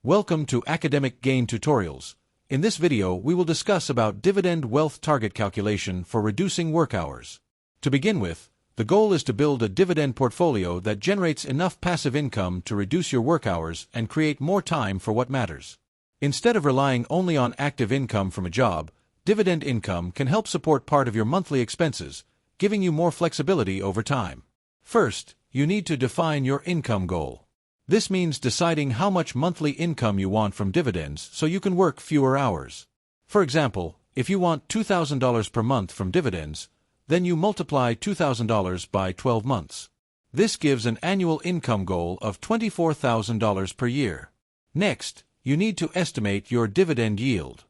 Welcome to Academic Gain Tutorials. In this video, we will discuss about dividend wealth target calculation for reducing work hours. To begin with, the goal is to build a dividend portfolio that generates enough passive income to reduce your work hours and create more time for what matters. Instead of relying only on active income from a job, dividend income can help support part of your monthly expenses, giving you more flexibility over time. First, you need to define your income goal. This means deciding how much monthly income you want from dividends so you can work fewer hours. For example, if you want $2,000 per month from dividends, then you multiply $2,000 by 12 months. This gives an annual income goal of $24,000 per year. Next, you need to estimate your dividend yield.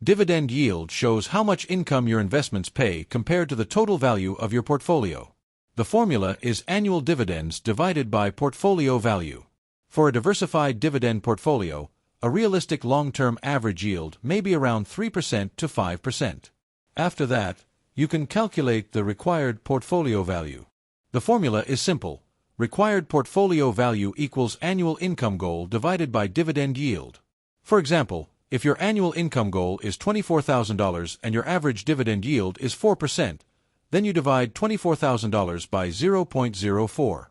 Dividend yield shows how much income your investments pay compared to the total value of your portfolio. The formula is annual dividends divided by portfolio value. For a diversified dividend portfolio, a realistic long-term average yield may be around 3% to 5%. After that, you can calculate the required portfolio value. The formula is simple. Required portfolio value equals annual income goal divided by dividend yield. For example, if your annual income goal is $24,000 and your average dividend yield is 4%, then you divide $24,000 by 0.04.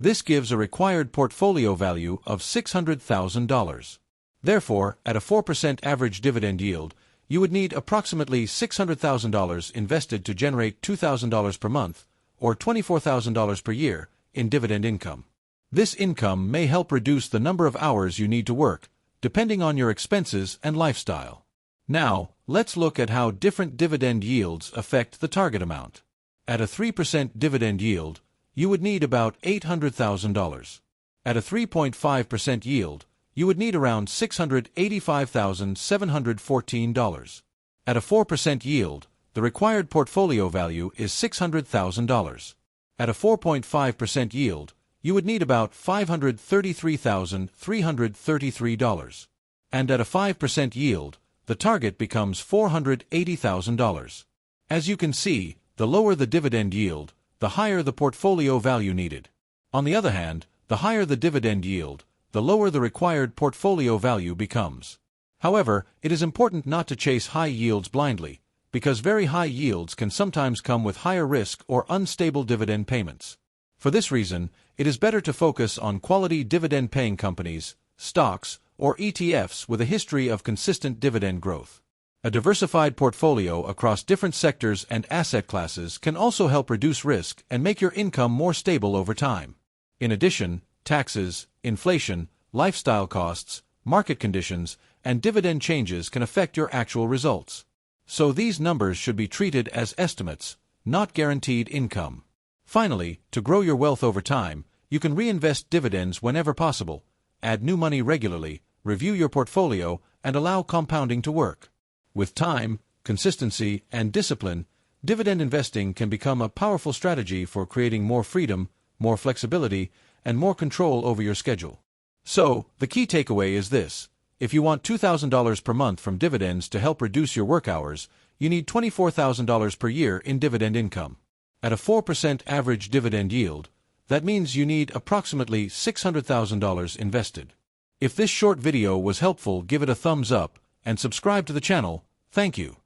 This gives a required portfolio value of $600,000. Therefore, at a 4% average dividend yield, you would need approximately $600,000 invested to generate $2,000 per month, or $24,000 per year, in dividend income. This income may help reduce the number of hours you need to work, depending on your expenses and lifestyle. Now, let's look at how different dividend yields affect the target amount. At a 3% dividend yield, you would need about $800,000. At a 3.5% yield, you would need around $685,714. At a 4% yield, the required portfolio value is $600,000. At a 4.5% yield, you would need about $533,333. And at a 5% yield, the target becomes $480,000. As you can see, the lower the dividend yield, the higher the portfolio value needed. On the other hand, the higher the dividend yield, the lower the required portfolio value becomes. However, it is important not to chase high yields blindly, because very high yields can sometimes come with higher risk or unstable dividend payments. For this reason, it is better to focus on quality dividend-paying companies, stocks, or ETFs with a history of consistent dividend growth. A diversified portfolio across different sectors and asset classes can also help reduce risk and make your income more stable over time. In addition, taxes, inflation, lifestyle costs, market conditions, and dividend changes can affect your actual results. So these numbers should be treated as estimates, not guaranteed income. Finally, to grow your wealth over time, you can reinvest dividends whenever possible, add new money regularly, review your portfolio, and allow compounding to work. With time, consistency, and discipline, dividend investing can become a powerful strategy for creating more freedom, more flexibility, and more control over your schedule. So, the key takeaway is this. If you want $2,000 per month from dividends to help reduce your work hours, you need $24,000 per year in dividend income. At a 4% average dividend yield, that means you need approximately $600,000 invested. If this short video was helpful, give it a thumbs up and subscribe to the channel. Thank you.